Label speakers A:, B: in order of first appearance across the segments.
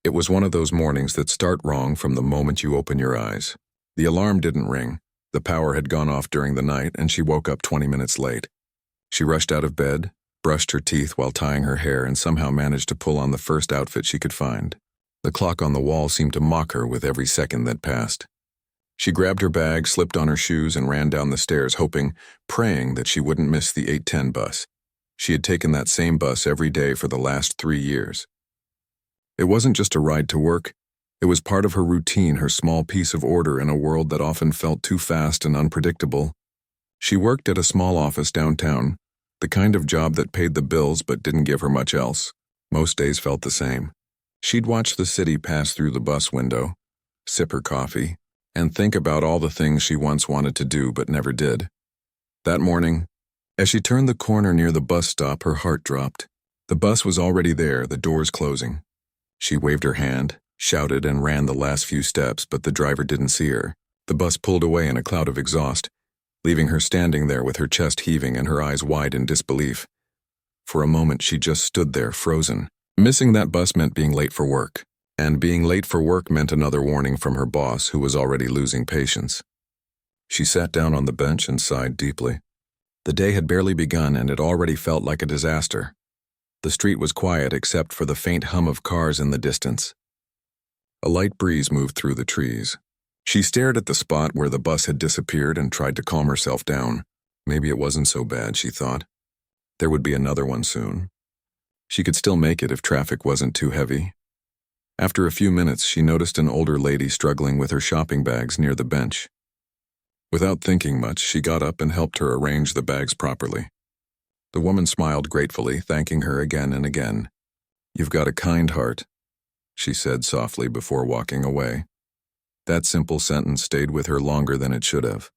A: It was one of those mornings that start wrong from the moment you open your eyes. The alarm didn't ring. The power had gone off during the night, and she woke up 20 minutes late. She rushed out of bed, brushed her teeth while tying her hair, and somehow managed to pull on the first outfit she could find. The clock on the wall seemed to mock her with every second that passed. She grabbed her bag, slipped on her shoes, and ran down the stairs, praying that she wouldn't miss the 8:10 bus. She had taken that same bus every day for the last 3 years. It wasn't just a ride to work. It was part of her routine, her small piece of order in a world that often felt too fast and unpredictable. She worked at a small office downtown, the kind of job that paid the bills but didn't give her much else. Most days felt the same. She'd watch the city pass through the bus window, sip her coffee, and think about all the things she once wanted to do but never did. That morning, as she turned the corner near the bus stop, her heart dropped. The bus was already there, the doors closing. She waved her hand, shouted, and ran the last few steps, but the driver didn't see her. The bus pulled away in a cloud of exhaust, leaving her standing there with her chest heaving and her eyes wide in disbelief. For a moment, she just stood there, frozen. Missing that bus meant being late for work, and being late for work meant another warning from her boss, who was already losing patience. She sat down on the bench and sighed deeply. The day had barely begun, and it already felt like a disaster. The street was quiet except for the faint hum of cars in the distance. A light breeze moved through the trees. She stared at the spot where the bus had disappeared and tried to calm herself down. Maybe it wasn't so bad, she thought. There would be another one soon. She could still make it if traffic wasn't too heavy. After a few minutes, she noticed an older lady struggling with her shopping bags near the bench. Without thinking much, she got up and helped her arrange the bags properly. The woman smiled gratefully, thanking her again and again. "You've got a kind heart," she said softly before walking away. That simple sentence stayed with her longer than it should have.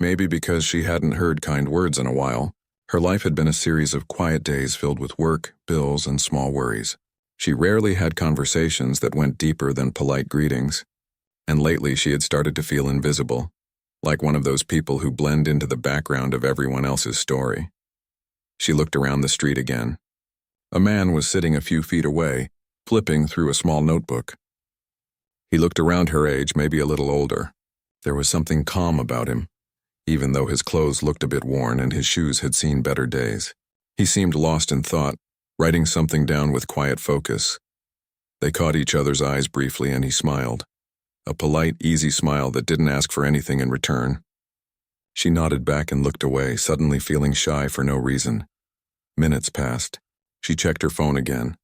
A: Maybe because she hadn't heard kind words in a while, her life had been a series of quiet days filled with work, bills, and small worries. She rarely had conversations that went deeper than polite greetings, and lately she had started to feel invisible, like one of those people who blend into the background of everyone else's story. She looked around the street again. A man was sitting a few feet away, flipping through a small notebook. He looked around her age, maybe a little older. There was something calm about him, even though his clothes looked a bit worn and his shoes had seen better days. He seemed lost in thought, writing something down with quiet focus. They caught each other's eyes briefly, and he smiled. A polite, easy smile that didn't ask for anything in return. She nodded back and looked away, suddenly feeling shy for no reason. Minutes passed. She checked her phone again,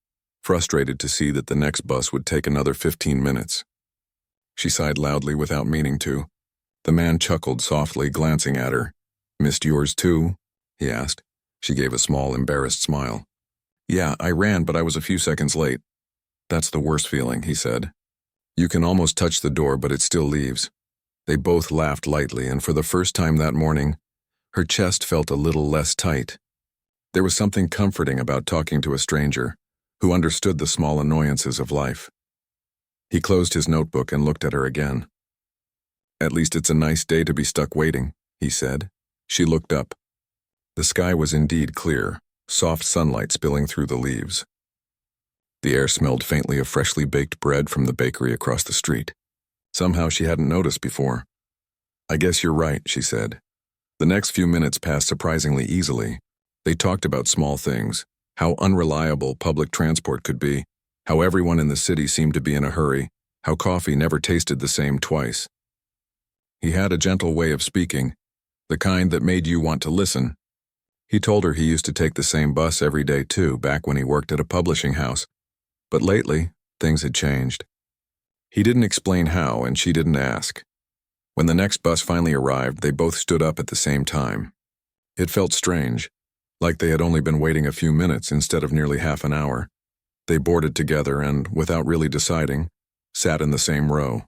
A: frustrated to see that the next bus would take another 15 minutes. She sighed loudly without meaning to. The man chuckled softly, glancing at her. "Missed yours too?" he asked. She gave a small, embarrassed smile. "Yeah, I ran, but I was a few seconds late." "That's the worst feeling," he said. "You can almost touch the door, but it still leaves." They both laughed lightly, and for the first time that morning, her chest felt a little less tight. There was something comforting about talking to a stranger who understood the small annoyances of life. He closed his notebook and looked at her again. "At least it's a nice day to be stuck waiting," he said. She looked up. The sky was indeed clear, soft sunlight spilling through the leaves. The air smelled faintly of freshly baked bread from the bakery across the street. Somehow she hadn't noticed before. "I guess you're right," she said. The next few minutes passed surprisingly easily. They talked about small things, how unreliable public transport could be, how everyone in the city seemed to be in a hurry, how coffee never tasted the same twice. He had a gentle way of speaking, the kind that made you want to listen. He told her he used to take the same bus every day too, back when he worked at a publishing house. But lately, things had changed. He didn't explain how, and she didn't ask. When the next bus finally arrived, they both stood up at the same time. It felt strange, like they had only been waiting a few minutes instead of nearly half an hour. They boarded together and, without really deciding, sat in the same row.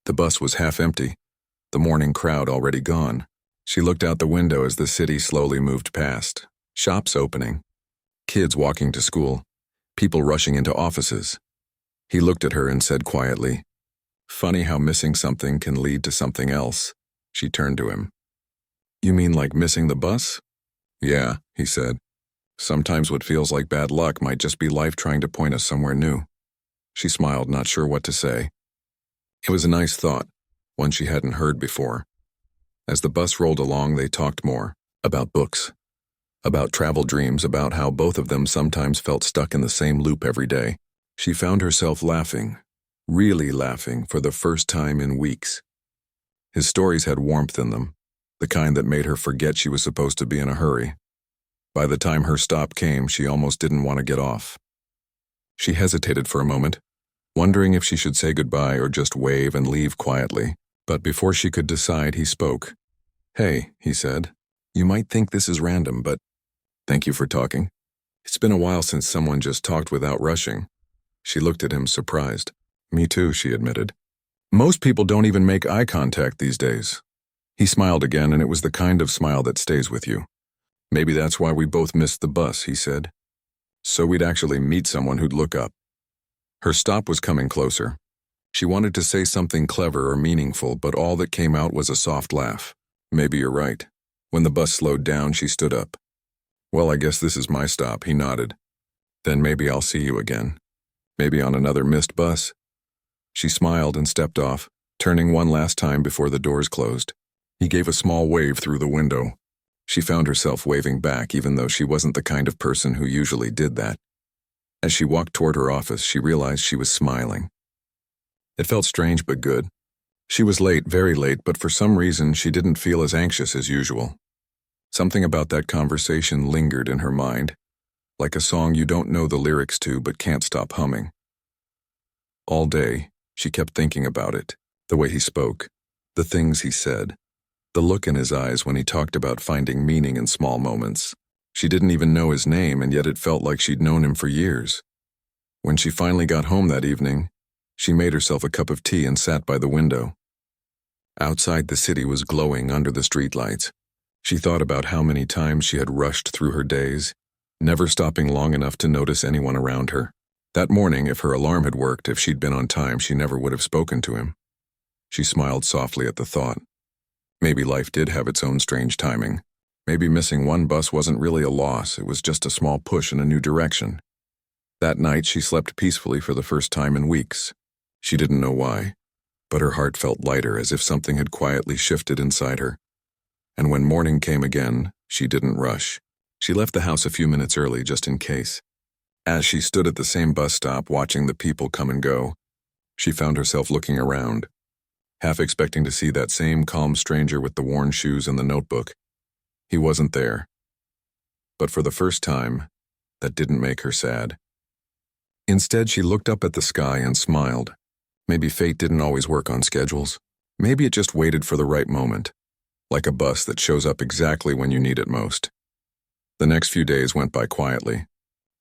A: The bus was half empty, the morning crowd already gone. She looked out the window as the city slowly moved past. Shops opening, kids walking to school, people rushing into offices. He looked at her and said quietly, "Funny how missing something can lead to something else." She turned to him. "You mean like missing the bus?" "Yeah," he said. "Sometimes what feels like bad luck might just be life trying to point us somewhere new." She smiled, not sure what to say. It was a nice thought, one she hadn't heard before. As the bus rolled along, they talked more. About books. About travel dreams, about how both of them sometimes felt stuck in the same loop every day. She found herself laughing, really laughing, for the first time in weeks. His stories had warmth in them, the kind that made her forget she was supposed to be in a hurry. By the time her stop came, she almost didn't want to get off. She hesitated for a moment, wondering if she should say goodbye or just wave and leave quietly. But before she could decide, he spoke. "Hey," he said, "you might think this is random, but thank you for talking. It's been a while since someone just talked without rushing." She looked at him, surprised. "Me too," she admitted. "Most people don't even make eye contact these days." He smiled again, and it was the kind of smile that stays with you. "Maybe that's why we both missed the bus," he said. "So we'd actually meet someone who'd look up." Her stop was coming closer. She wanted to say something clever or meaningful, but all that came out was a soft laugh. "Maybe you're right." When the bus slowed down, she stood up. "Well, I guess this is my stop," he nodded. "Then maybe I'll see you again. Maybe on another missed bus." She smiled and stepped off, turning one last time before the doors closed. He gave a small wave through the window. She found herself waving back, even though she wasn't the kind of person who usually did that. As she walked toward her office, she realized she was smiling. It felt strange but good. She was late, very late, but for some reason she didn't feel as anxious as usual. Something about that conversation lingered in her mind, like a song you don't know the lyrics to but can't stop humming. All day, she kept thinking about it, the way he spoke, the things he said, the look in his eyes when he talked about finding meaning in small moments. She didn't even know his name, and yet it felt like she'd known him for years. When she finally got home that evening, she made herself a cup of tea and sat by the window. Outside, the city was glowing under the streetlights. She thought about how many times she had rushed through her days, never stopping long enough to notice anyone around her. That morning, if her alarm had worked, if she'd been on time, she never would have spoken to him. She smiled softly at the thought. Maybe life did have its own strange timing. Maybe missing one bus wasn't really a loss, it was just a small push in a new direction. That night, she slept peacefully for the first time in weeks. She didn't know why, but her heart felt lighter, as if something had quietly shifted inside her. And when morning came again, she didn't rush. She left the house a few minutes early, just in case. As she stood at the same bus stop, watching the people come and go, she found herself looking around, half expecting to see that same calm stranger with the worn shoes and the notebook. He wasn't there. But for the first time, that didn't make her sad. Instead, she looked up at the sky and smiled. Maybe fate didn't always work on schedules. Maybe it just waited for the right moment, like a bus that shows up exactly when you need it most. The next few days went by quietly.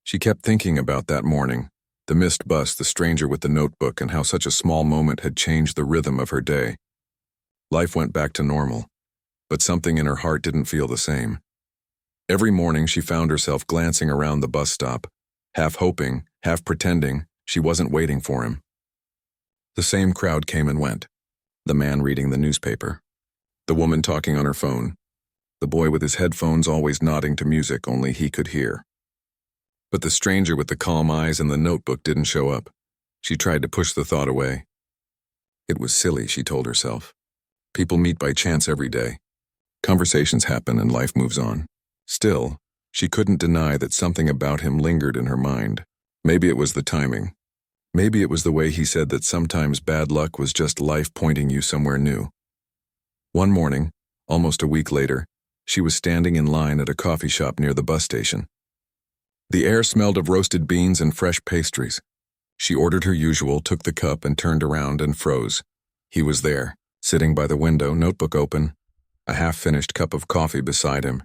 A: She kept thinking about that morning, the missed bus, the stranger with the notebook, and how such a small moment had changed the rhythm of her day. Life went back to normal, but something in her heart didn't feel the same. Every morning she found herself glancing around the bus stop, half hoping, half pretending she wasn't waiting for him. The same crowd came and went. The man reading the newspaper, the woman talking on her phone, the boy with his headphones always nodding to music only he could hear. But the stranger with the calm eyes and the notebook didn't show up. She tried to push the thought away. It was silly, she told herself. People meet by chance every day. Conversations happen and life moves on. Still, she couldn't deny that something about him lingered in her mind. Maybe it was the timing. Maybe it was the way he said that sometimes bad luck was just life pointing you somewhere new. One morning, almost a week later, she was standing in line at a coffee shop near the bus station. The air smelled of roasted beans and fresh pastries. She ordered her usual, took the cup, and turned around and froze. He was there, sitting by the window, notebook open, a half-finished cup of coffee beside him.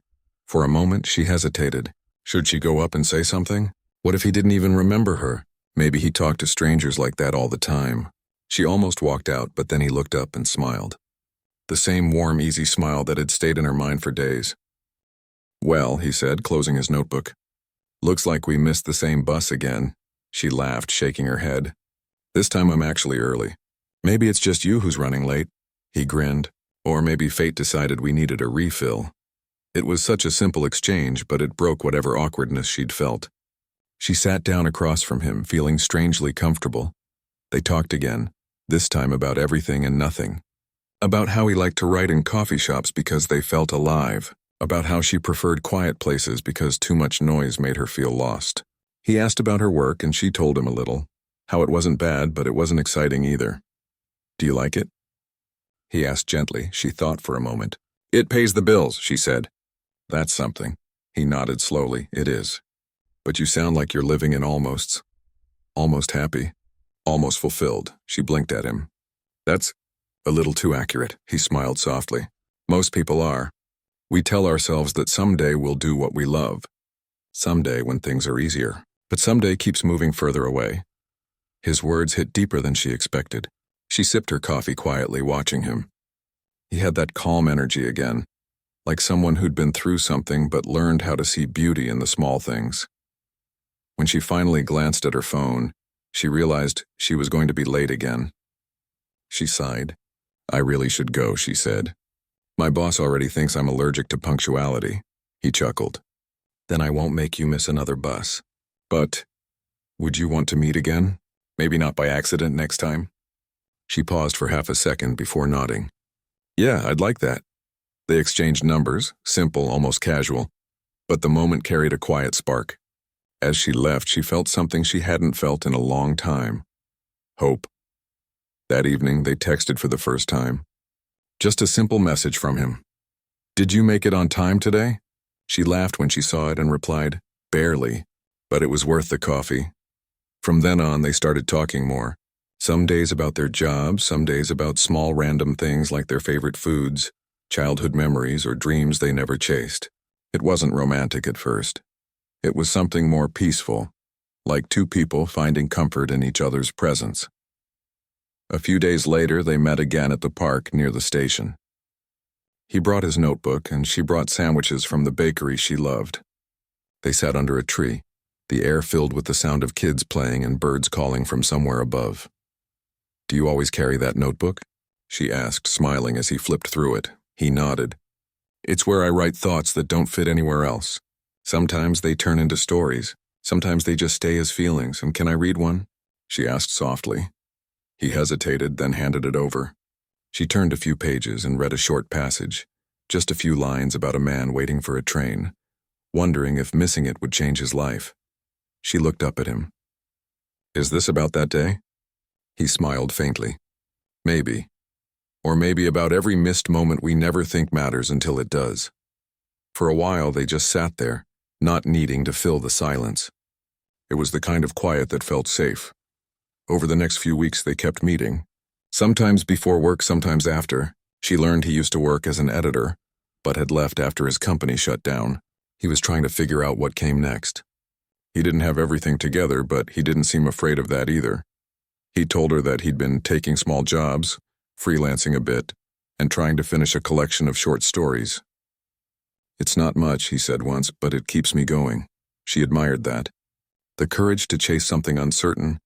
A: For a moment, she hesitated. Should she go up and say something? What if he didn't even remember her? Maybe he talked to strangers like that all the time. She almost walked out, but then he looked up and smiled. The same warm, easy smile that had stayed in her mind for days. "Well," he said, closing his notebook. "Looks like we missed the same bus again." She laughed, shaking her head. "This time I'm actually early. Maybe it's just you who's running late." He grinned. Or maybe fate decided we needed a refill. It was such a simple exchange, but it broke whatever awkwardness she'd felt. She sat down across from him, feeling strangely comfortable, They talked again, this time about everything and nothing. About how he liked to write in coffee shops because they felt alive. About how she preferred quiet places because too much noise made her feel lost. He asked about her work and she told him a little. How it wasn't bad, but it wasn't exciting either. Do you like it? He asked gently. She thought for a moment. It pays the bills, she said. That's something. He nodded slowly. It is. But you sound like you're living in almosts. Almost happy. Almost fulfilled. She blinked at him. That's a little too accurate. He smiled softly. Most people are. We tell ourselves that someday we'll do what we love. Someday when things are easier. But someday keeps moving further away. His words hit deeper than she expected. She sipped her coffee quietly, watching him. He had that calm energy again, like someone who'd been through something but learned how to see beauty in the small things. When she finally glanced at her phone, she realized she was going to be late again. She sighed. I really should go, she said. My boss already thinks I'm allergic to punctuality. He chuckled. Then I won't make you miss another bus. But, would you want to meet again? Maybe not by accident next time? She paused for half a second before nodding. Yeah, I'd like that. They exchanged numbers, simple, almost casual, but the moment carried a quiet spark. As she left, she felt something she hadn't felt in a long time. Hope. That evening, they texted for the first time. Just a simple message from him. Did you make it on time today? She laughed when she saw it and replied, barely, but it was worth the coffee. From then on, they started talking more. Some days about their jobs, some days about small random things like their favorite foods, childhood memories, or dreams they never chased. It wasn't romantic at first. It was something more peaceful, like two people finding comfort in each other's presence. A few days later, they met again at the park near the station. He brought his notebook, and she brought sandwiches from the bakery she loved. They sat under a tree, the air filled with the sound of kids playing and birds calling from somewhere above. Do you always carry that notebook? She asked, smiling as he flipped through it. He nodded. It's where I write thoughts that don't fit anywhere else. Sometimes they turn into stories. Sometimes they just stay as feelings. And can I read one? She asked softly. He hesitated, then handed it over. She turned a few pages and read a short passage, just a few lines about a man waiting for a train, wondering if missing it would change his life. She looked up at him. Is this about that day? He smiled faintly. Maybe. Or maybe about every missed moment we never think matters until it does. For a while, they just sat there, not needing to fill the silence. It was the kind of quiet that felt safe. Over the next few weeks, they kept meeting. Sometimes before work, sometimes after. She learned he used to work as an editor, but had left after his company shut down. He was trying to figure out what came next. He didn't have everything together, but he didn't seem afraid of that either. He told her that he'd been taking small jobs, freelancing a bit, and trying to finish a collection of short stories. It's not much, he said once, but it keeps me going. She admired that. The courage to chase something uncertain,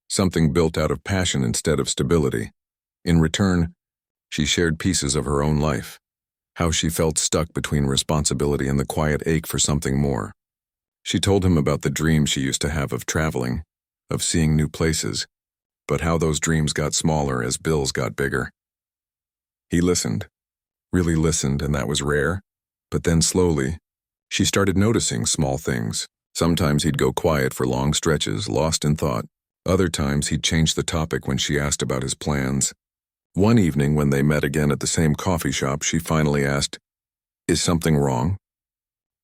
A: something built out of passion instead of stability. In return, she shared pieces of her own life, how she felt stuck between responsibility and the quiet ache for something more. She told him about the dreams she used to have of traveling, of seeing new places, but how those dreams got smaller as bills got bigger. He listened, really listened, and that was rare. But then slowly, she started noticing small things. Sometimes he'd go quiet for long stretches, lost in thought. Other times he'd change the topic when she asked about his plans. One evening when they met again at the same coffee shop, she finally asked, "Is something wrong?"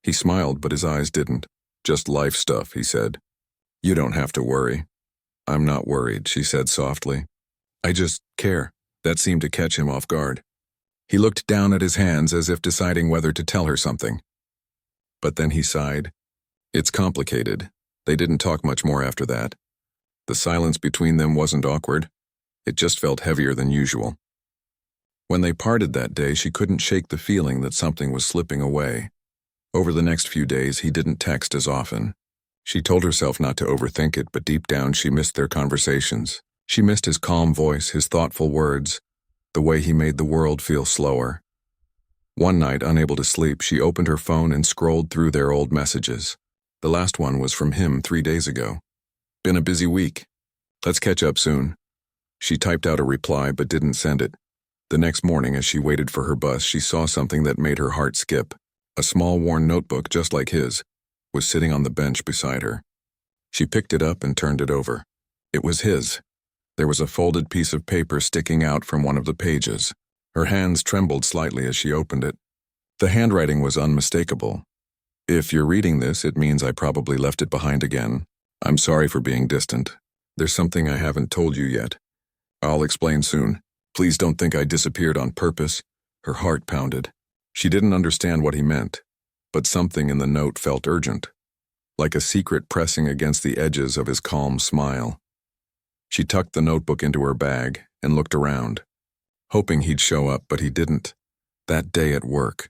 A: He smiled, but his eyes didn't. "Just life stuff," he said. "You don't have to worry." "I'm not worried," she said softly. "I just care." That seemed to catch him off guard. He looked down at his hands as if deciding whether to tell her something. But then he sighed. It's complicated. They didn't talk much more after that. The silence between them wasn't awkward. It just felt heavier than usual. When they parted that day, she couldn't shake the feeling that something was slipping away. Over the next few days, he didn't text as often. She told herself not to overthink it, but deep down she missed their conversations. She missed his calm voice, his thoughtful words, the way he made the world feel slower. One night, unable to sleep, she opened her phone and scrolled through their old messages. The last one was from him 3 days ago. "Been a busy week. Let's catch up soon. She typed out a reply but didn't send it. The next morning, as she waited for her bus, she saw something that made her heart skip. A small worn notebook, just like his, was sitting on the bench beside her. She picked it up and turned it over. It was his. There was a folded piece of paper sticking out from one of the pages. Her hands trembled slightly as she opened it. The handwriting was unmistakable. If you're reading this, it means I probably left it behind again. I'm sorry for being distant. There's something I haven't told you yet. I'll explain soon. Please don't think I disappeared on purpose. Her heart pounded. She didn't understand what he meant, but something in the note felt urgent, like a secret pressing against the edges of his calm smile. She tucked the notebook into her bag and looked around, hoping he'd show up, but he didn't. That day at work,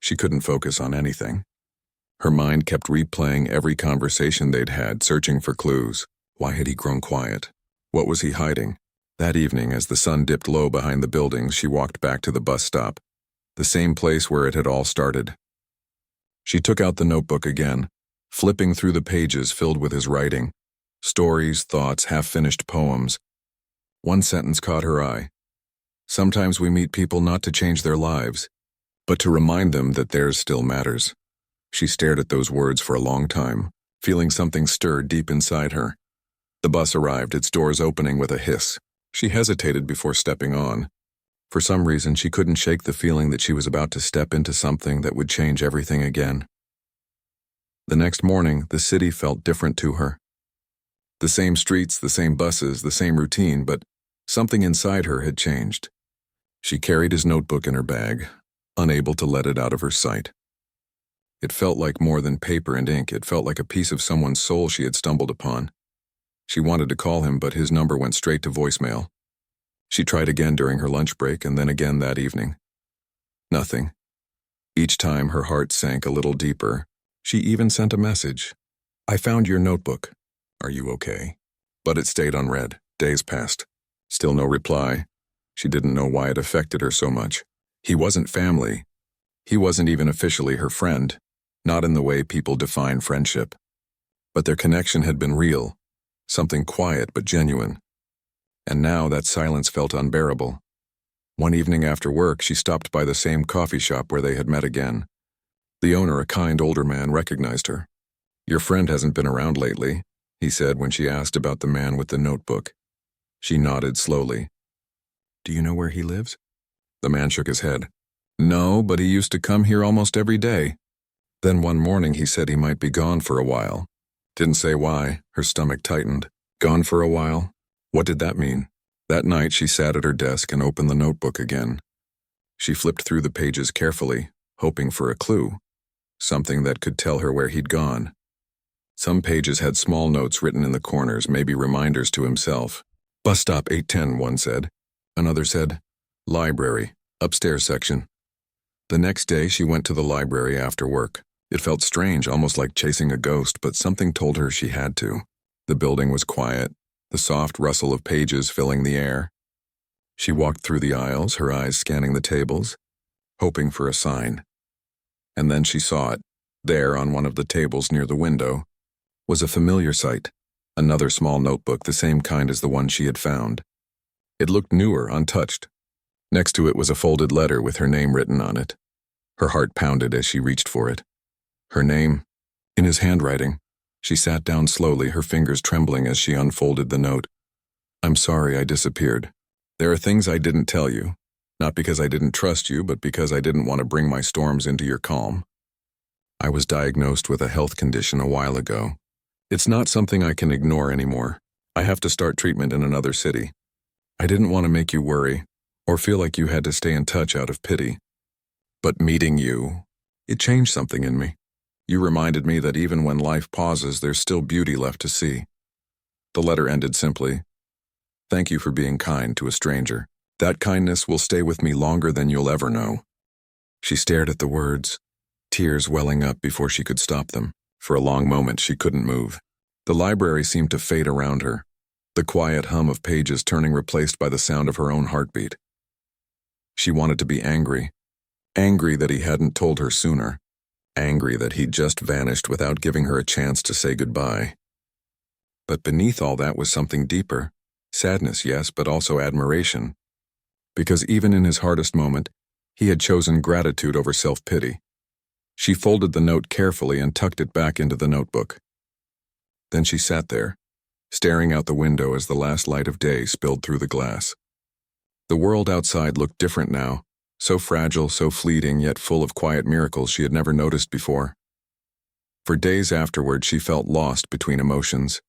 A: she couldn't focus on anything. Her mind kept replaying every conversation they'd had, searching for clues. Why had he grown quiet? What was he hiding? That evening, as the sun dipped low behind the buildings, she walked back to the bus stop, the same place where it had all started. She took out the notebook again, flipping through the pages filled with his writing. Stories, thoughts, half-finished poems. One sentence caught her eye. Sometimes we meet people not to change their lives, but to remind them that theirs still matters. She stared at those words for a long time, feeling something stir deep inside her. The bus arrived, its doors opening with a hiss. She hesitated before stepping on. For some reason, she couldn't shake the feeling that she was about to step into something that would change everything again. The next morning, the city felt different to her. The same streets, the same buses, the same routine, but something inside her had changed. She carried his notebook in her bag, unable to let it out of her sight. It felt like more than paper and ink. It felt like a piece of someone's soul she had stumbled upon. She wanted to call him, but his number went straight to voicemail. She tried again during her lunch break and then again that evening. Nothing. Each time her heart sank a little deeper. She even sent a message. I found your notebook. Are you okay? But it stayed unread. Days passed. Still no reply. She didn't know why it affected her so much. He wasn't family. He wasn't even officially her friend, not in the way people define friendship. But their connection had been real, something quiet but genuine. And now that silence felt unbearable. One evening after work, she stopped by the same coffee shop where they had met again. The owner, a kind older man, recognized her. Your friend hasn't been around lately, he said when she asked about the man with the notebook. She nodded slowly. Do you know where he lives? The man shook his head. No, but he used to come here almost every day. Then one morning he said he might be gone for a while. Didn't say why. Her stomach tightened. Gone for a while? What did that mean? That night she sat at her desk and opened the notebook again. She flipped through the pages carefully, hoping for a clue, something that could tell her where he'd gone. Some pages had small notes written in the corners, maybe reminders to himself. Bus stop 810, one said. Another said, library, upstairs section. The next day she went to the library after work. It felt strange, almost like chasing a ghost, but something told her she had to. The building was quiet, the soft rustle of pages filling the air. She walked through the aisles, her eyes scanning the tables, hoping for a sign. And then she saw it. There, on one of the tables near the window, was a familiar sight, another small notebook, the same kind as the one she had found. It looked newer, untouched. Next to it was a folded letter with her name written on it. Her heart pounded as she reached for it. Her name, in his handwriting. She sat down slowly, her fingers trembling as she unfolded the note. I'm sorry I disappeared. There are things I didn't tell you, not because I didn't trust you, but because I didn't want to bring my storms into your calm. I was diagnosed with a health condition a while ago. It's not something I can ignore anymore. I have to start treatment in another city. I didn't want to make you worry, or feel like you had to stay in touch out of pity. But meeting you, it changed something in me. You reminded me that even when life pauses, there's still beauty left to see. The letter ended simply, thank you for being kind to a stranger. That kindness will stay with me longer than you'll ever know. She stared at the words, tears welling up before she could stop them. For a long moment, she couldn't move. The library seemed to fade around her, the quiet hum of pages turning replaced by the sound of her own heartbeat. She wanted to be angry that he hadn't told her sooner, angry that he'd just vanished without giving her a chance to say goodbye. But beneath all that was something deeper, Sadness, yes, but also admiration. Because even in his hardest moment, he had chosen gratitude over self-pity. She folded the note carefully and tucked it back into the notebook. Then she sat there, staring out the window as the last light of day spilled through the glass. The world outside looked different now, so fragile, so fleeting, yet full of quiet miracles she had never noticed before. For days afterward, she felt lost between emotions.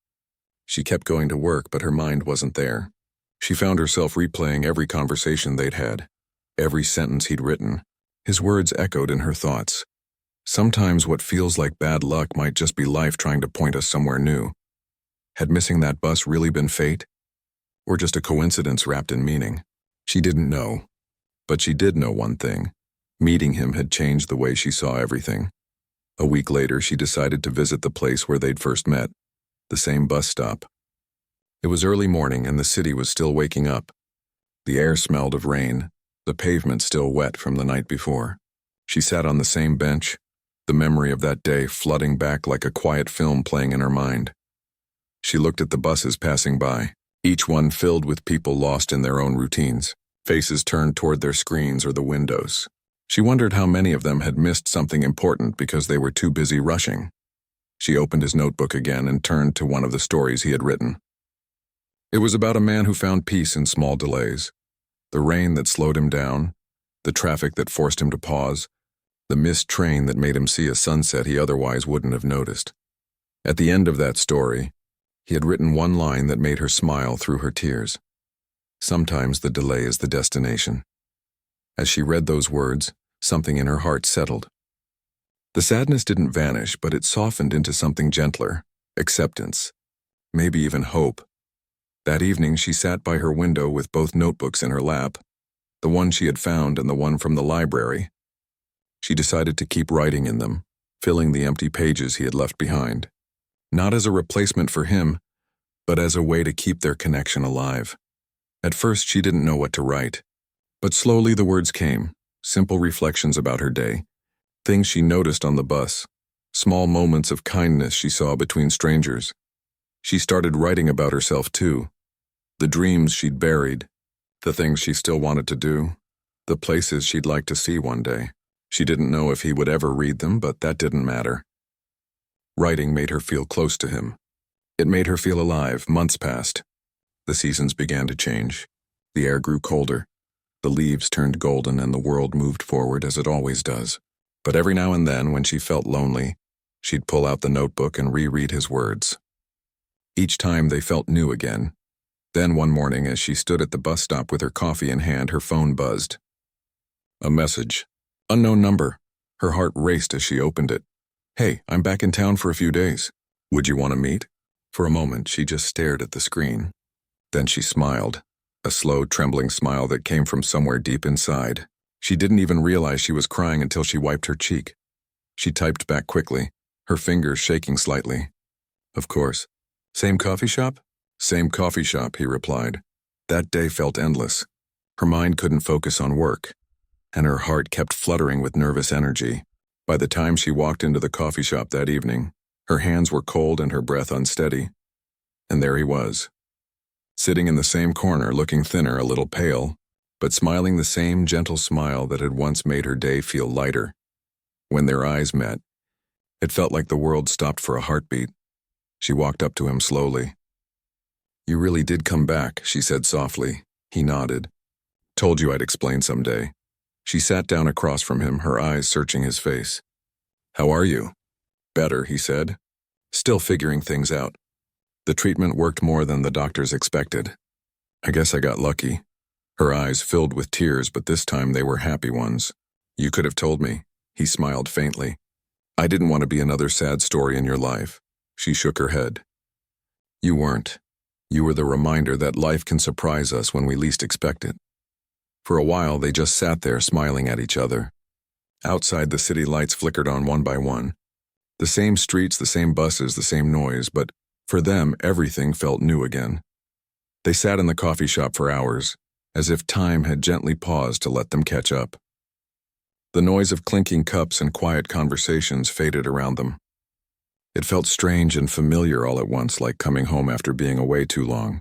A: She kept going to work, but her mind wasn't there. She found herself replaying every conversation they'd had, every sentence he'd written. His words echoed in her thoughts. Sometimes what feels like bad luck might just be life trying to point us somewhere new. Had missing that bus really been fate? Or just a coincidence wrapped in meaning? She didn't know. But she did know one thing. Meeting him had changed the way she saw everything. A week later, she decided to visit the place where they'd first met, the same bus stop. It was early morning and the city was still waking up. The air smelled of rain, the pavement still wet from the night before. She sat on the same bench, the memory of that day flooding back like a quiet film playing in her mind. She looked at the buses passing by, each one filled with people lost in their own routines, faces turned toward their screens or the windows. She wondered how many of them had missed something important because they were too busy rushing. She opened his notebook again and turned to one of the stories he had written. It was about a man who found peace in small delays. The rain that slowed him down, the traffic that forced him to pause, the missed train that made him see a sunset he otherwise wouldn't have noticed. At the end of that story, he had written one line that made her smile through her tears. Sometimes the delay is the destination. As she read those words, something in her heart settled. The sadness didn't vanish, but it softened into something gentler, acceptance, maybe even hope. That evening, she sat by her window with both notebooks in her lap, the one she had found and the one from the library. She decided to keep writing in them, filling the empty pages he had left behind. Not as a replacement for him, but as a way to keep their connection alive. At first, she didn't know what to write, but slowly the words came, simple reflections about her day, things she noticed on the bus, small moments of kindness she saw between strangers. She started writing about herself too, the dreams she'd buried, the things she still wanted to do, the places she'd like to see one day. She didn't know if he would ever read them, but that didn't matter. Writing made her feel close to him. It made her feel alive. Months passed. The seasons began to change. The air grew colder. The leaves turned golden and the world moved forward as it always does. But every now and then, when she felt lonely, she'd pull out the notebook and reread his words. Each time they felt new again. Then one morning, as she stood at the bus stop with her coffee in hand, her phone buzzed. A message. Unknown number. Her heart raced as she opened it. Hey, I'm back in town for a few days. Would you want to meet? For a moment, she just stared at the screen. Then she smiled, a slow, trembling smile that came from somewhere deep inside. She didn't even realize she was crying until she wiped her cheek. She typed back quickly, her fingers shaking slightly. Of course. Same coffee shop? Same coffee shop, he replied. That day felt endless. Her mind couldn't focus on work, and her heart kept fluttering with nervous energy. By the time she walked into the coffee shop that evening, her hands were cold and her breath unsteady. And there he was, sitting in the same corner, looking thinner, a little pale, but smiling the same gentle smile that had once made her day feel lighter. When their eyes met, it felt like the world stopped for a heartbeat. She walked up to him slowly. You really did come back, she said softly. He nodded. Told you I'd explain someday. She sat down across from him, her eyes searching his face. How are you? Better, he said. Still figuring things out. The treatment worked more than the doctors expected. I guess I got lucky. Her eyes filled with tears, but this time they were happy ones. You could have told me. He smiled faintly. I didn't want to be another sad story in your life. She shook her head. You weren't. You were the reminder that life can surprise us when we least expect it. For a while, they just sat there smiling at each other. Outside, the city lights flickered on one by one. The same streets, the same buses, the same noise, but for them, everything felt new again. They sat in the coffee shop for hours, as if time had gently paused to let them catch up. The noise of clinking cups and quiet conversations faded around them. It felt strange and familiar all at once, like coming home after being away too long.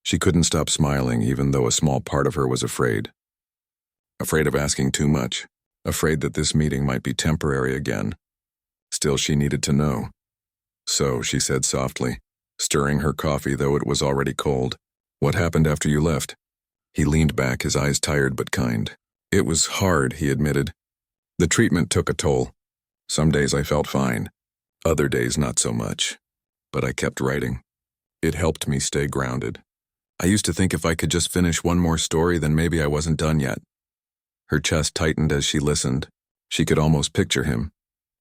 A: She couldn't stop smiling even though a small part of her was afraid. Afraid of asking too much, afraid that this meeting might be temporary again. Still, she needed to know. So, she said softly, stirring her coffee though it was already cold. What happened after you left? He leaned back, his eyes tired but kind. It was hard, he admitted. The treatment took a toll. Some days I felt fine, other days not so much. But I kept writing. It helped me stay grounded. I used to think if I could just finish one more story, then maybe I wasn't done yet. Her chest tightened as she listened. She could almost picture him,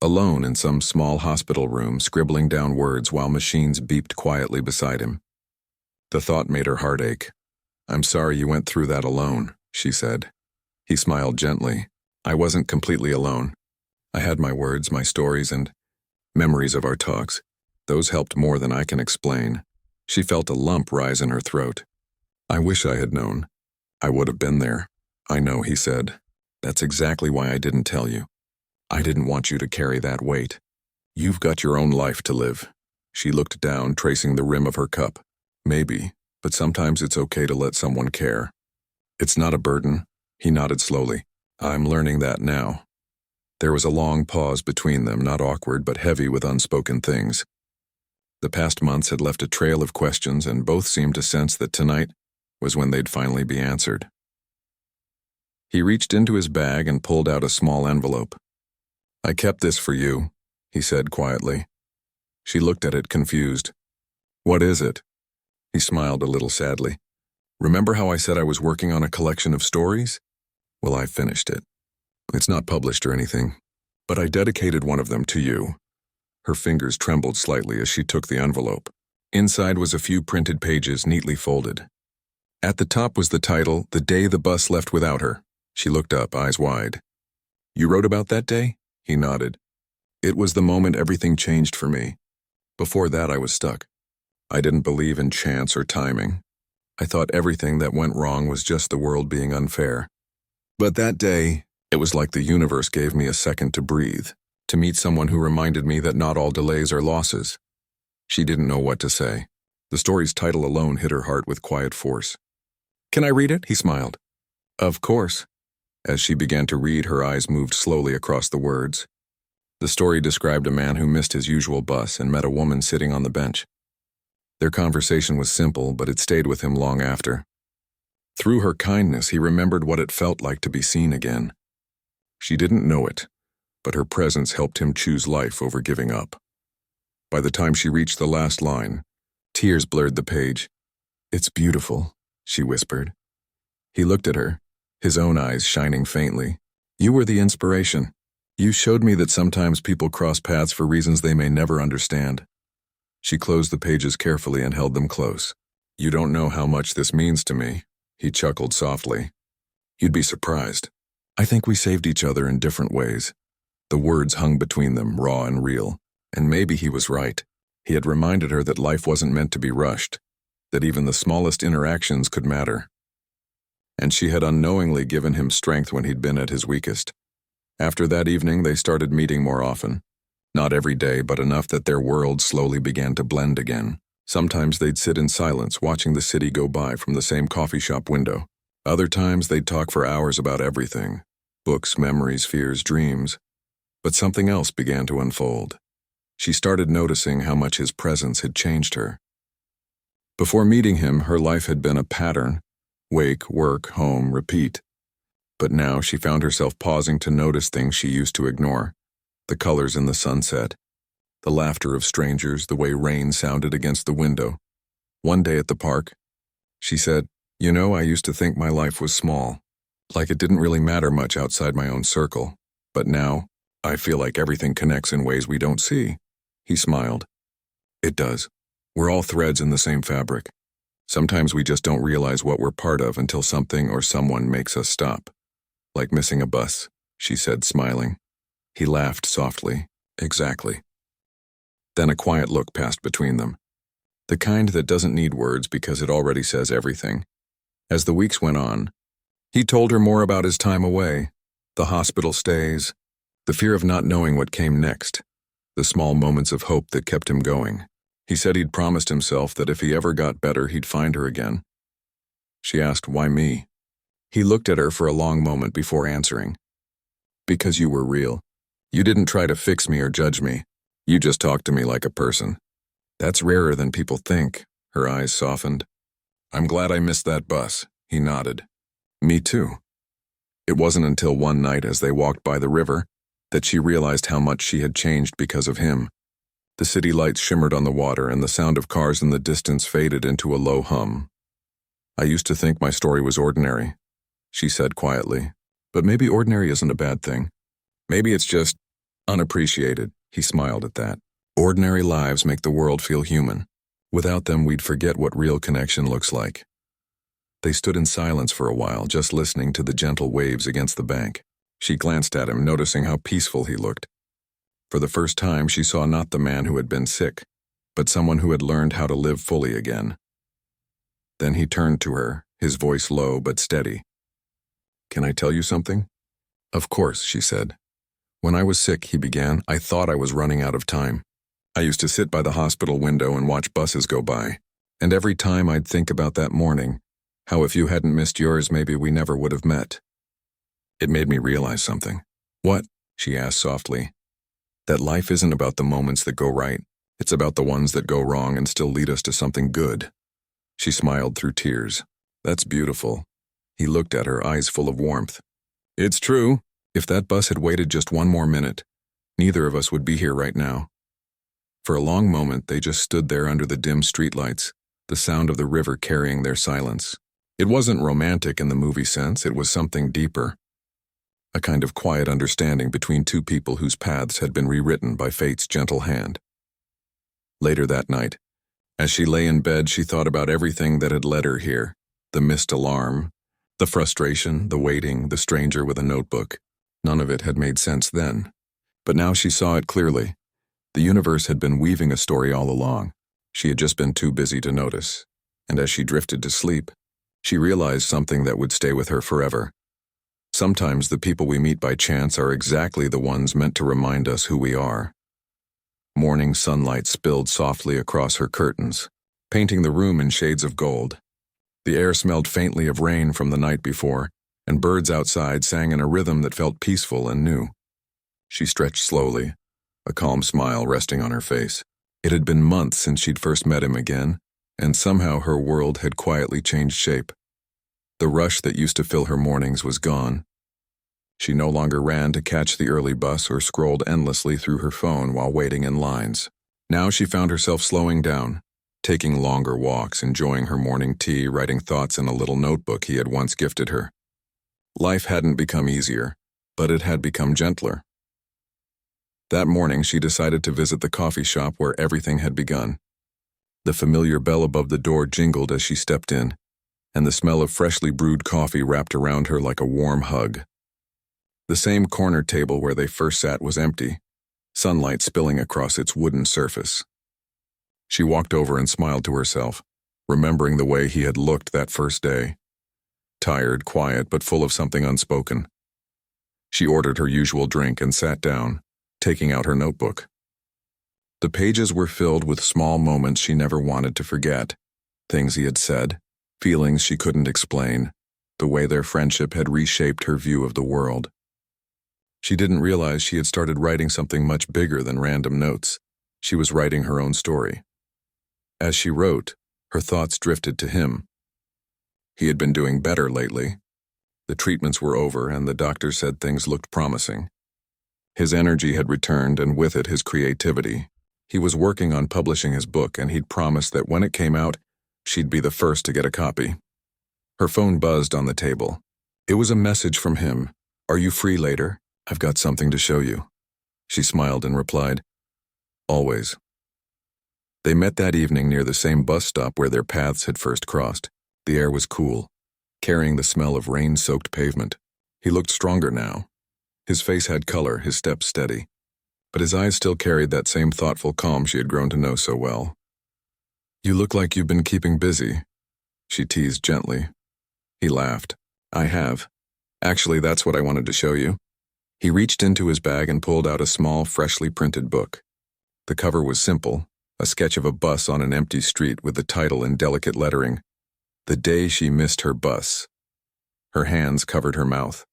A: alone in some small hospital room, scribbling down words while machines beeped quietly beside him. The thought made her heart ache. I'm sorry you went through that alone, she said. He smiled gently. I wasn't completely alone. I had my words, my stories, and memories of our talks. Those helped more than I can explain. She felt a lump rise in her throat. I wish I had known. I would have been there. I know, he said. That's exactly why I didn't tell you. I didn't want you to carry that weight. You've got your own life to live. She looked down, tracing the rim of her cup. Maybe, but sometimes it's okay to let someone care. It's not a burden. He nodded slowly. I'm learning that now. There was a long pause between them, not awkward but heavy with unspoken things. The past months had left a trail of questions, and both seemed to sense that tonight was when they'd finally be answered. He reached into his bag and pulled out a small envelope. I kept this for you, he said quietly. She looked at it, confused. What is it? He smiled a little sadly. Remember how I said I was working on a collection of stories? Well, I finished it. It's not published or anything, but I dedicated one of them to you. Her fingers trembled slightly as she took the envelope. Inside was a few printed pages neatly folded. At the top was the title, The Day the Bus Left Without Her. She looked up, eyes wide. You wrote about that day? He nodded. It was the moment everything changed for me. Before that, I was stuck. I didn't believe in chance or timing. I thought everything that went wrong was just the world being unfair. But that day, it was like the universe gave me a second to breathe, to meet someone who reminded me that not all delays are losses. She didn't know what to say. The story's title alone hit her heart with quiet force. Can I read it? He smiled. Of course. As she began to read, her eyes moved slowly across the words. The story described a man who missed his usual bus and met a woman sitting on the bench. Their conversation was simple, but it stayed with him long after. Through her kindness, he remembered what it felt like to be seen again. She didn't know it, but her presence helped him choose life over giving up. By the time she reached the last line, tears blurred the page. It's beautiful, she whispered. He looked at her, his own eyes shining faintly. You were the inspiration. You showed me that sometimes people cross paths for reasons they may never understand. She closed the pages carefully and held them close. You don't know how much this means to me, he chuckled softly. You'd be surprised. I think we saved each other in different ways. The words hung between them, raw and real. And maybe he was right. He had reminded her that life wasn't meant to be rushed, that even the smallest interactions could matter. And she had unknowingly given him strength when he'd been at his weakest. After that evening, they started meeting more often. Not every day, but enough that their worlds slowly began to blend again. Sometimes they'd sit in silence, watching the city go by from the same coffee shop window. Other times they'd talk for hours about everything. Books, memories, fears, dreams. But something else began to unfold. She started noticing how much his presence had changed her. Before meeting him, her life had been a pattern. Wake, work, home, repeat. But now she found herself pausing to notice things she used to ignore. The colors in the sunset, the laughter of strangers, the way rain sounded against the window. One day at the park, she said, You know, I used to think my life was small, like it didn't really matter much outside my own circle. But now, I feel like everything connects in ways we don't see. He smiled. It does. We're all threads in the same fabric. Sometimes we just don't realize what we're part of until something or someone makes us stop. Like missing a bus, she said, smiling. He laughed softly. Exactly. Then a quiet look passed between them. The kind that doesn't need words because it already says everything. As the weeks went on, he told her more about his time away, the hospital stays, the fear of not knowing what came next, the small moments of hope that kept him going. He said he'd promised himself that if he ever got better, he'd find her again. She asked, "Why me?" He looked at her for a long moment before answering. "Because you were real. You didn't try to fix me or judge me. You just talked to me like a person. That's rarer than people think." Her eyes softened. "I'm glad I missed that bus," he nodded. "Me too." It wasn't until one night as they walked by the river that she realized how much she had changed because of him. The city lights shimmered on the water and the sound of cars in the distance faded into a low hum. "I used to think my story was ordinary," she said quietly. "But maybe ordinary isn't a bad thing. Maybe it's just unappreciated." He smiled at that. "Ordinary lives make the world feel human. Without them, we'd forget what real connection looks like." They stood in silence for a while, just listening to the gentle waves against the bank. She glanced at him, noticing how peaceful he looked. For the first time, she saw not the man who had been sick, but someone who had learned how to live fully again. Then he turned to her, his voice low but steady. "Can I tell you something?" "Of course," she said. "When I was sick," he began, "I thought I was running out of time. I used to sit by the hospital window and watch buses go by. And every time I'd think about that morning, how if you hadn't missed yours, maybe we never would have met. It made me realize something." "What?" she asked softly. "That life isn't about the moments that go right. It's about the ones that go wrong and still lead us to something good." She smiled through tears. "That's beautiful." He looked at her, eyes full of warmth. "It's true. If that bus had waited just one more minute, neither of us would be here right now." For a long moment, they just stood there under the dim streetlights, the sound of the river carrying their silence. It wasn't romantic in the movie sense, it was something deeper. A kind of quiet understanding between two people whose paths had been rewritten by fate's gentle hand. Later that night, as she lay in bed, she thought about everything that had led her here. The missed alarm, the frustration, the waiting, the stranger with a notebook. None of it had made sense then. But now she saw it clearly. The universe had been weaving a story all along. She had just been too busy to notice. And as she drifted to sleep, she realized something that would stay with her forever. Sometimes the people we meet by chance are exactly the ones meant to remind us who we are. Morning sunlight spilled softly across her curtains, painting the room in shades of gold. The air smelled faintly of rain from the night before, and birds outside sang in a rhythm that felt peaceful and new. She stretched slowly, a calm smile resting on her face. It had been months since she'd first met him again, and somehow her world had quietly changed shape. The rush that used to fill her mornings was gone. She no longer ran to catch the early bus or scrolled endlessly through her phone while waiting in lines. Now she found herself slowing down, taking longer walks, enjoying her morning tea, writing thoughts in a little notebook he had once gifted her. Life hadn't become easier, but it had become gentler. That morning she decided to visit the coffee shop where everything had begun. The familiar bell above the door jingled as she stepped in, and the smell of freshly brewed coffee wrapped around her like a warm hug. The same corner table where they first sat was empty, sunlight spilling across its wooden surface. She walked over and smiled to herself, remembering the way he had looked that first day. Tired, quiet, but full of something unspoken. She ordered her usual drink and sat down, taking out her notebook. The pages were filled with small moments she never wanted to forget, things he had said, feelings she couldn't explain, the way their friendship had reshaped her view of the world. She didn't realize she had started writing something much bigger than random notes. She was writing her own story. As she wrote, her thoughts drifted to him. He had been doing better lately. The treatments were over and the doctor said things looked promising. His energy had returned and with it his creativity. He was working on publishing his book and he'd promised that when it came out, she'd be the first to get a copy. Her phone buzzed on the table. It was a message from him. "Are you free later? I've got something to show you." She smiled and replied, "Always." They met that evening near the same bus stop where their paths had first crossed. The air was cool, carrying the smell of rain-soaked pavement. He looked stronger now. His face had color, his steps steady, but his eyes still carried that same thoughtful calm she had grown to know so well. "You look like you've been keeping busy," she teased gently. He laughed. "I have. Actually, that's what I wanted to show you." He reached into his bag and pulled out a small, freshly printed book. The cover was simple, a sketch of a bus on an empty street with the title in delicate lettering, The day she missed her bus. Her hands covered her mouth.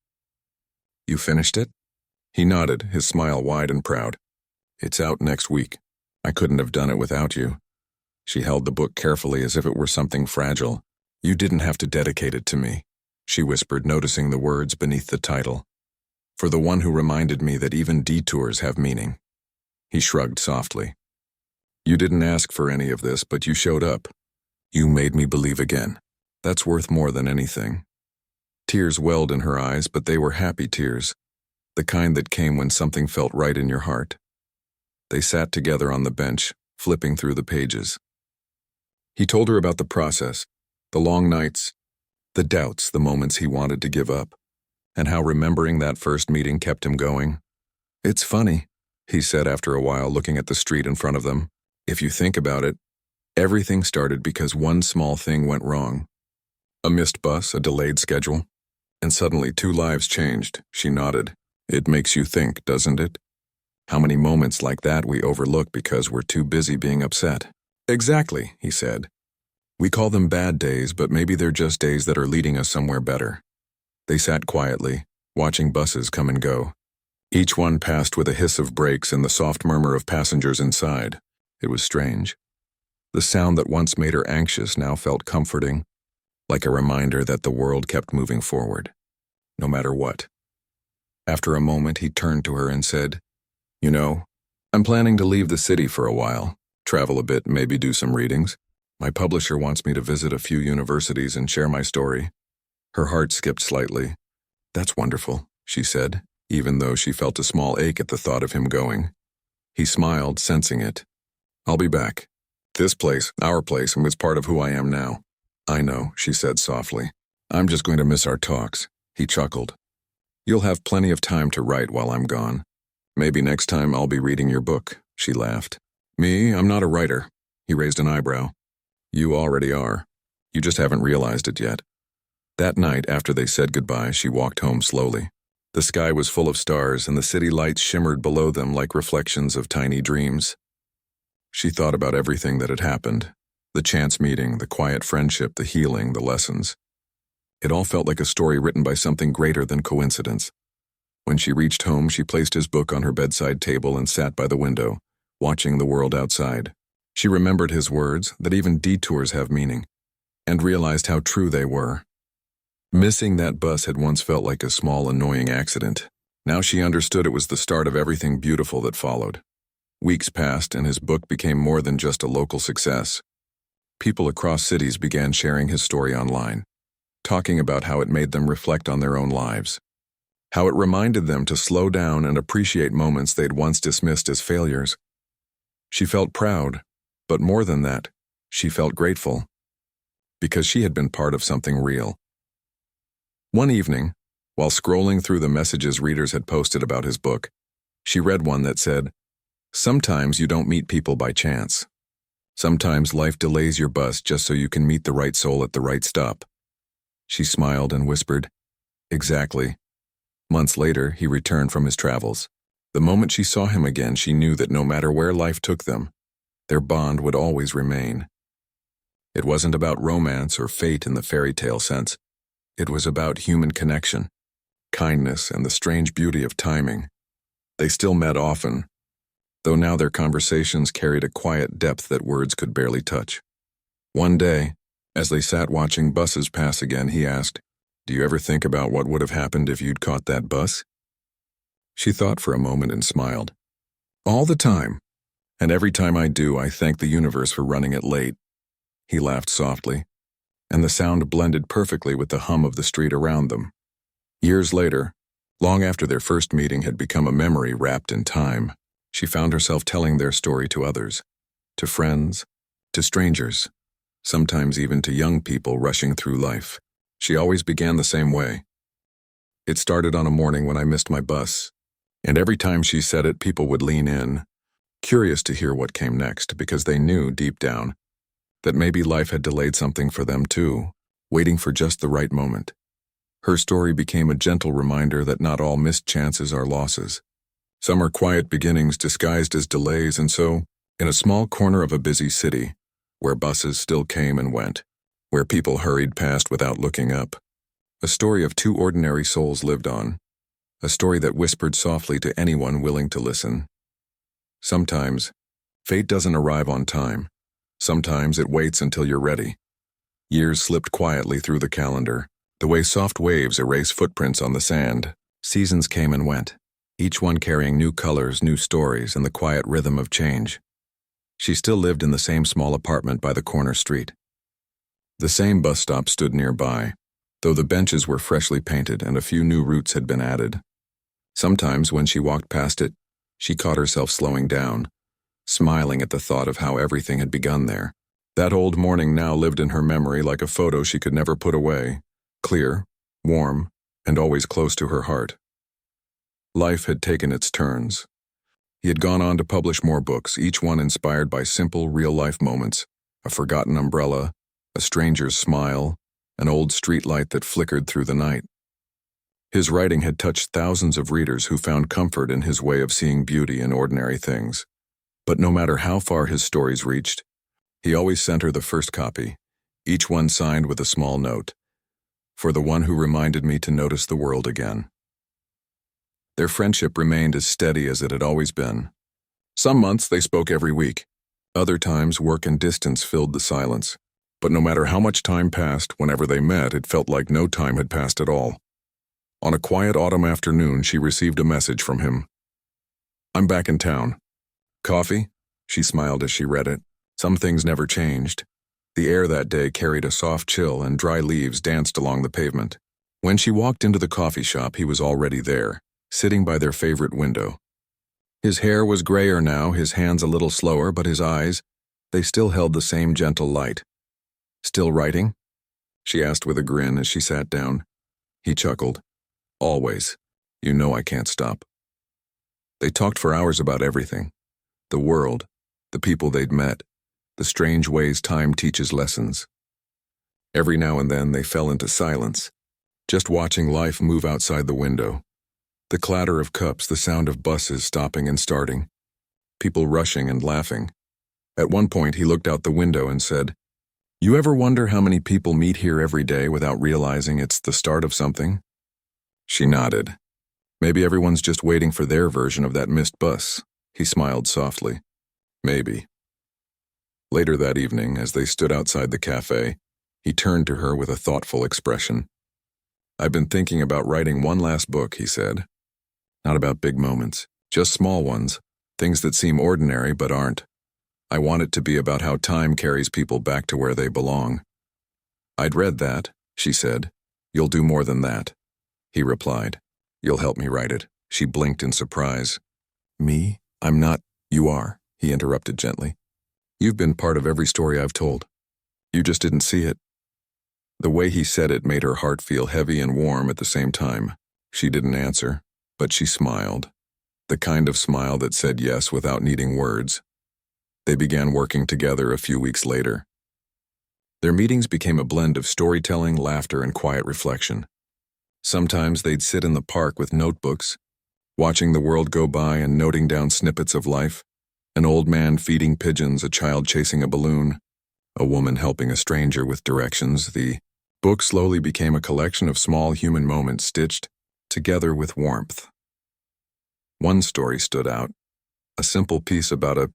A: You finished it? He nodded, his smile wide and proud. It's out next week. I couldn't have done it without you. She held the book carefully as if it were something fragile. You didn't have to dedicate it to me, she whispered, noticing the words beneath the title. For the one who reminded me that even detours have meaning. He shrugged softly. You didn't ask for any of this, but you showed up. You made me believe again. That's worth more than anything. Tears welled in her eyes, but they were happy tears, the kind that came when something felt right in your heart. They sat together on the bench, flipping through the pages. He told her about the process, the long nights, the doubts, the moments he wanted to give up, and how remembering that first meeting kept him going. It's funny, he said after a while, looking at the street in front of them. If you think about it, everything started because one small thing went wrong. A missed bus, a delayed schedule, and suddenly 2 lives changed. She nodded. It makes you think, doesn't it? How many moments like that we overlook because we're too busy being upset. Exactly, he said. We call them bad days, but maybe they're just days that are leading us somewhere better. They sat quietly, watching buses come and go. Each one passed with a hiss of brakes and the soft murmur of passengers inside. It was strange. The sound that once made her anxious now felt comforting, like a reminder that the world kept moving forward, no matter what. After a moment, he turned to her and said, You know, I'm planning to leave the city for a while, travel a bit, maybe do some readings. My publisher wants me to visit a few universities and share my story. Her heart skipped slightly. That's wonderful, she said, even though she felt a small ache at the thought of him going. He smiled, sensing it. I'll be back. This place, our place, is part of who I am now. I know, she said softly. I'm just going to miss our talks. He chuckled. You'll have plenty of time to write while I'm gone. Maybe next time I'll be reading your book, she laughed. Me, I'm not a writer. He raised an eyebrow. You already are. You just haven't realized it yet. That night, after they said goodbye, she walked home slowly. The sky was full of stars, and the city lights shimmered below them like reflections of tiny dreams. She thought about everything that had happened, the chance meeting, the quiet friendship, the healing, the lessons. It all felt like a story written by something greater than coincidence. When she reached home, she placed his book on her bedside table and sat by the window, watching the world outside. She remembered his words, that even detours have meaning, and realized how true they were. Missing that bus had once felt like a small, annoying accident. Now she understood it was the start of everything beautiful that followed. Weeks passed, and his book became more than just a local success. People across cities began sharing his story online, talking about how it made them reflect on their own lives, how it reminded them to slow down and appreciate moments they'd once dismissed as failures. She felt proud, but more than that, she felt grateful, because she had been part of something real. One evening, while scrolling through the messages readers had posted about his book, she read one that said, Sometimes you don't meet people by chance. Sometimes life delays your bus just so you can meet the right soul at the right stop. She smiled and whispered, Exactly. Months later, he returned from his travels. The moment she saw him again, she knew that no matter where life took them, their bond would always remain. It wasn't about romance or fate in the fairy tale sense. It was about human connection, kindness, and the strange beauty of timing. They still met often, though now their conversations carried a quiet depth that words could barely touch. One day, as they sat watching buses pass again, he asked, Do you ever think about what would have happened if you'd caught that bus? She thought for a moment and smiled. All the time. And every time I do, I thank the universe for running it late. He laughed softly, and the sound blended perfectly with the hum of the street around them. Years later, long after their first meeting had become a memory wrapped in time, she found herself telling their story to others, to friends, to strangers, sometimes even to young people rushing through life. She always began the same way. It started on a morning when I missed my bus, and every time she said it, people would lean in, curious to hear what came next, because they knew deep down that maybe life had delayed something for them too, waiting for just the right moment. Her story became a gentle reminder that not all missed chances are losses. Some are quiet beginnings disguised as delays, and so, in a small corner of a busy city, where buses still came and went, where people hurried past without looking up. A story of two ordinary souls lived on, a story that whispered softly to anyone willing to listen. Sometimes, fate doesn't arrive on time. Sometimes it waits until you're ready. Years slipped quietly through the calendar, the way soft waves erase footprints on the sand. Seasons came and went, each one carrying new colors, new stories, and the quiet rhythm of change. She still lived in the same small apartment by the corner street. The same bus stop stood nearby, though the benches were freshly painted and a few new routes had been added. Sometimes when she walked past it, she caught herself slowing down, smiling at the thought of how everything had begun there. That old morning now lived in her memory like a photo she could never put away, clear, warm, and always close to her heart. Life had taken its turns. He had gone on to publish more books, each one inspired by simple, real-life moments, a forgotten umbrella, a stranger's smile, an old streetlight that flickered through the night. His writing had touched thousands of readers who found comfort in his way of seeing beauty in ordinary things. But no matter how far his stories reached, he always sent her the first copy, each one signed with a small note, "For the one who reminded me to notice the world again." Their friendship remained as steady as it had always been. Some months they spoke every week. Other times work and distance filled the silence. But no matter how much time passed, whenever they met, it felt like no time had passed at all. On a quiet autumn afternoon, she received a message from him. "I'm back in town. Coffee?" She smiled as she read it. Some things never changed. The air that day carried a soft chill and dry leaves danced along the pavement. When she walked into the coffee shop, he was already there, sitting by their favorite window. His hair was grayer now, his hands a little slower, but his eyes, they still held the same gentle light. "Still writing?" she asked with a grin as she sat down. He chuckled. "Always. You know I can't stop." They talked for hours about everything. The world, the people they'd met, the strange ways time teaches lessons. Every now and then they fell into silence, just watching life move outside the window. The clatter of cups, the sound of buses stopping and starting, people rushing and laughing. At one point he looked out the window and said, "You ever wonder how many people meet here every day without realizing it's the start of something?" She nodded. "Maybe everyone's just waiting for their version of that missed bus." He smiled softly. "Maybe." Later that evening, as they stood outside the cafe, he turned to her with a thoughtful expression. "I've been thinking about writing one last book," he said. "Not about big moments, just small ones, things that seem ordinary but aren't. I want it to be about how time carries people back to where they belong." "I'd read that," she said. "You'll do more than that." He replied, "You'll help me write it." She blinked in surprise. "Me? I'm not—" "You are," he interrupted gently. "You've been part of every story I've told. You just didn't see it." The way he said it made her heart feel heavy and warm at the same time. She didn't answer, but she smiled. The kind of smile that said yes without needing words. They began working together a few weeks later. Their meetings became a blend of storytelling, laughter, and quiet reflection. Sometimes they'd sit in the park with notebooks, watching the world go by and noting down snippets of life. An old man feeding pigeons, a child chasing a balloon, a woman helping a stranger with directions. The book slowly became a collection of small human moments stitched together with warmth. One story stood out, a simple piece about a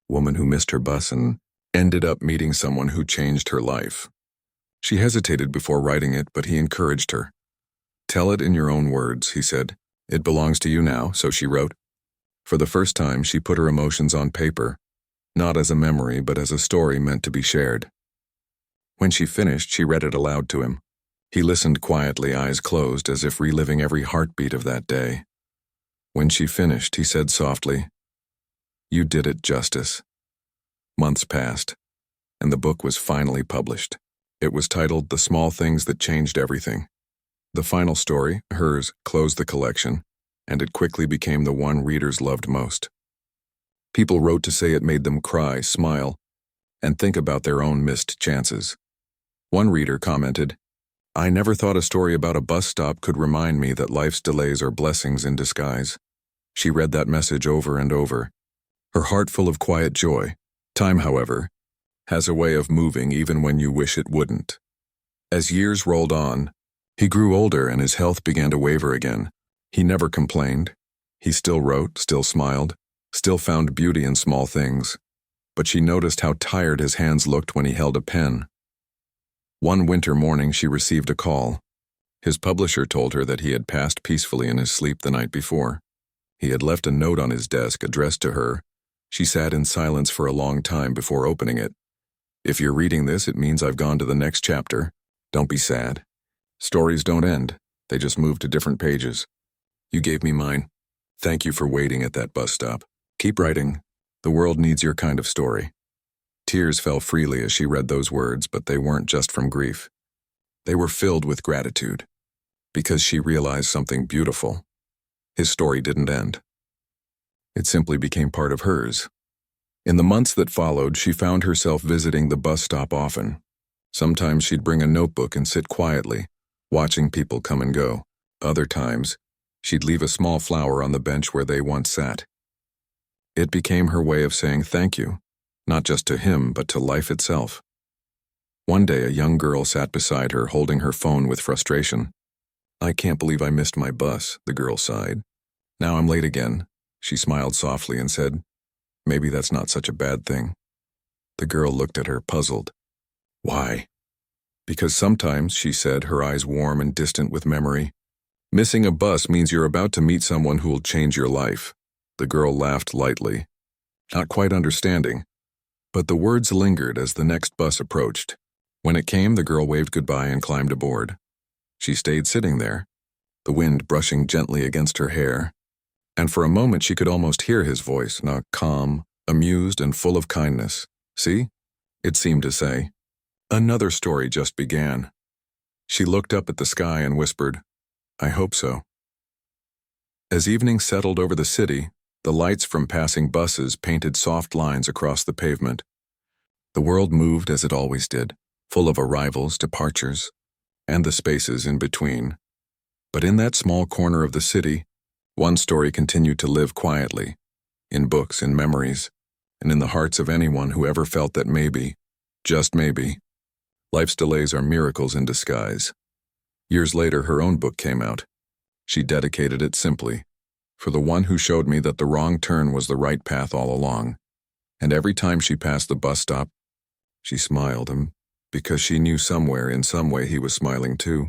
A: woman who missed her bus and ended up meeting someone who changed her life. She hesitated before writing it, but he encouraged her. "Tell it in your own words," he said. "It belongs to you now," so she wrote. For the first time, she put her emotions on paper, not as a memory, but as a story meant to be shared. When she finished, she read it aloud to him. He listened quietly, eyes closed, as if reliving every heartbeat of that day. When she finished, he said softly, "You did it justice." Months passed, and the book was finally published. It was titled The Small Things That Changed Everything. The final story, hers, closed the collection, and it quickly became the one readers loved most. People wrote to say it made them cry, smile, and think about their own missed chances. One reader commented, "I never thought a story about a bus stop could remind me that life's delays are blessings in disguise." She read that message over and over, her heart full of quiet joy. Time, however, has a way of moving even when you wish it wouldn't. As years rolled on, he grew older and his health began to waver again. He never complained. He still wrote, still smiled, still found beauty in small things. But she noticed how tired his hands looked when he held a pen. One winter morning she received a call. His publisher told her that he had passed peacefully in his sleep the night before. He had left a note on his desk addressed to her. She sat in silence for a long time before opening it. If you're reading this, it means I've gone to the next chapter. Don't be sad. Stories don't end. They just move to different pages. You gave me mine. Thank you for waiting at that bus stop. Keep writing. The world needs your kind of story. Tears fell freely as she read those words, but they weren't just from grief. They were filled with gratitude, because she realized something beautiful. His story didn't end. It simply became part of hers. In the months that followed, she found herself visiting the bus stop often. Sometimes she'd bring a notebook and sit quietly, watching people come and go. Other times, she'd leave a small flower on the bench where they once sat. It became her way of saying thank you, not just to him, but to life itself. One day, a young girl sat beside her, holding her phone with frustration. I can't believe I missed my bus, the girl sighed. Now I'm late again. She smiled softly and said, maybe that's not such a bad thing. The girl looked at her, puzzled. Why? Because sometimes, she said, her eyes warm and distant with memory, missing a bus means you're about to meet someone who'll change your life. The girl laughed lightly, not quite understanding, but the words lingered as the next bus approached. When it came, the girl waved goodbye and climbed aboard. She stayed sitting there, the wind brushing gently against her hair, and for a moment she could almost hear his voice, now calm, amused, and full of kindness. See? It seemed to say. Another story just began. She looked up at the sky and whispered, I hope so. As evening settled over the city, the lights from passing buses painted soft lines across the pavement. The world moved as it always did, full of arrivals, departures, and the spaces in between. But in that small corner of the city, one story continued to live quietly, in books, in memories, and in the hearts of anyone who ever felt that maybe, just maybe, life's delays are miracles in disguise. Years later, her own book came out. She dedicated it simply, for the one who showed me that the wrong turn was the right path all along. And every time she passed the bus stop, she smiled, and because she knew somewhere, in some way, he was smiling too.